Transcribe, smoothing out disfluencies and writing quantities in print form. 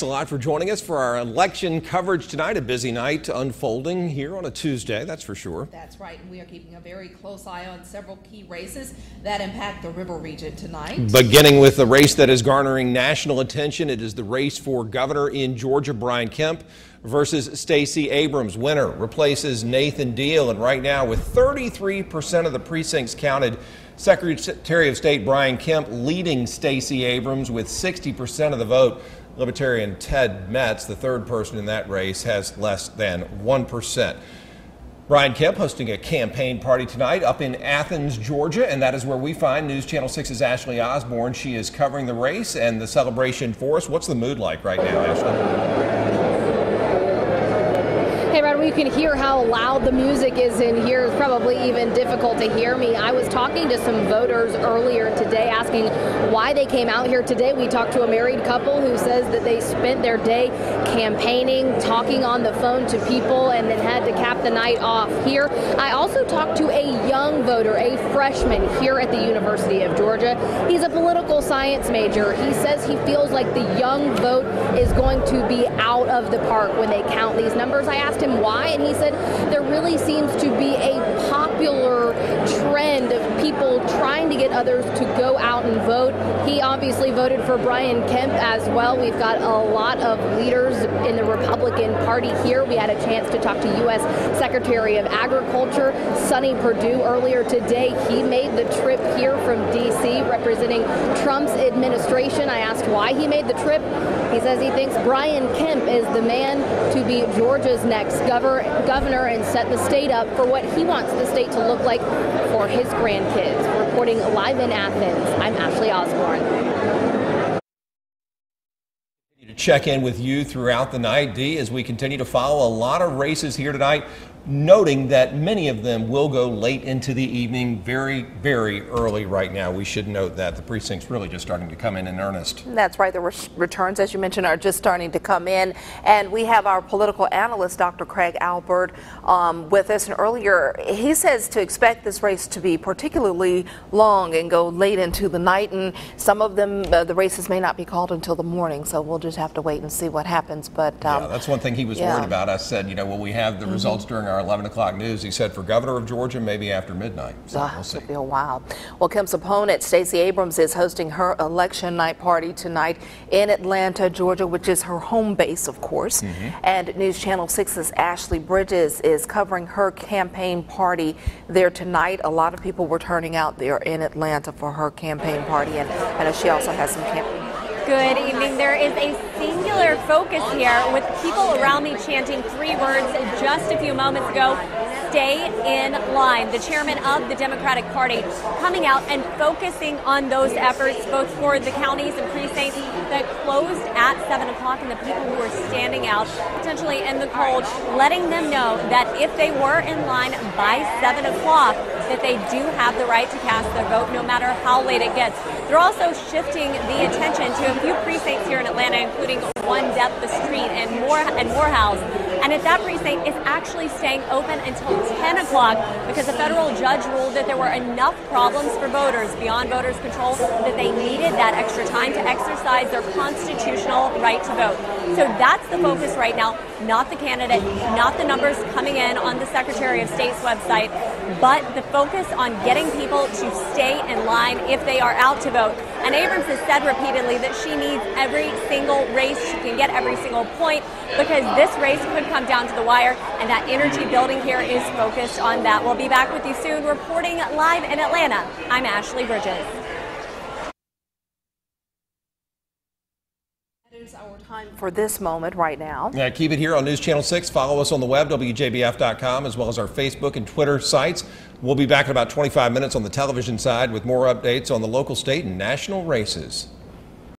Thanks a lot for joining us for our election coverage tonight. A busy night unfolding here on a Tuesday, that's for sure. That's right. And we are keeping a very close eye on several key races that impact the River region tonight. Beginning with the race that is garnering national attention, it is the race for governor in Georgia. Brian Kemp versus Stacey Abrams. Winner replaces Nathan Deal. And right now, with 33% of the precincts counted, Secretary of State Brian Kemp leading Stacey Abrams with 60% of the vote. Libertarian Ted Metz, the third person in that race, has less than 1%. Brian Kemp hosting a campaign party tonight up in Athens, Georgia, and that is where we find News Channel 6's Ashley Osborne. She is covering the race and the celebration for us. What's the mood like right now, Ashley? Hey, Brad, you can hear how loud the music is in here. It's probably even difficult to hear me. I was talking to some voters earlier today asking why they came out here today. We talked to a married couple who says that they spent their day campaigning, talking on the phone to people, and then had to cap the night off here. I also talked to a young voter, a freshman here at the University of Georgia. He's a political science major. He says he feels like the young vote is going to be out of the park when they count these numbers. I asked him why, and he said there really seems to be a popular trend of people trying to get others to go out and vote. He obviously voted for Brian Kemp as well. We've got a lot of leaders in the Republican Party here. We had a chance to talk to U.S. Secretary of Agriculture Sonny Perdue earlier today. He made the trip here from D.C. representing Trump's administration. I asked why he made the trip. He says he thinks Brian Kemp is the man to be Georgia's next governor and set the state up for what he wants the state to look like for his grandkids. Reporting live in Athens, I'm Ashley Osborne. To check in with you throughout the night, Dee, as we continue to follow a lot of races here tonight, noting that many of them will go late into the evening, very, very early right now. We should note that the precinct's really just starting to come in earnest. That's right. The returns, as you mentioned, are just starting to come in. And we have our political analyst, Dr. Craig Albert, with us. And earlier, he says to expect this race to be particularly long and go late into the night. And some of them, the races may not be called until the morning. So we'll just have to wait and see what happens. But yeah, that's one thing he was worried about. I said, you know, will we have the results during our 11 o'clock news? He said for governor of Georgia, maybe after midnight. So we'll see. It'll be a while. Well, Kemp's opponent, Stacey Abrams, is hosting her election night party tonight in Atlanta, Georgia, which is her home base, of course. And News Channel 6's Ashley Bridges is covering her campaign party there tonight. A lot of people were turning out there in Atlanta for her campaign party, and I know she also has some campaign. Good evening. There is a singular focus here with people around me chanting three words just a few moments ago: stay in line. The chairman of the Democratic Party coming out and focusing on those efforts, both for the counties and precincts that closed at 7 o'clock and the people who are standing out potentially in the cold, letting them know that if they were in line by 7 o'clock, that they do have the right to cast their vote no matter how late it gets. They're also shifting the attention to a few precincts here in Atlanta, including 1 Deptford Street and Morehouse. And at that precinct, it's actually staying open until 10 o'clock because a federal judge ruled that there were enough problems for voters beyond voters' control that they needed that extra time to exercise their constitutional right to vote. So that's the focus right now, not the candidate, not the numbers coming in on the Secretary of State's website, but the focus on getting people to stay in line if they are out to vote. And Abrams has said repeatedly that she needs every single race. She can get every single point because this race could come down to the wire, and that energy building here is focused on that. We'll be back with you soon. Reporting live in Atlanta, I'm Ashley Bridges. That is our time for this moment right now. Yeah, keep it here on News Channel 6. Follow us on the web, WJBF.com, as well as our Facebook and Twitter sites. We'll be back in about 25 minutes on the television side with more updates on the local, state, and national races.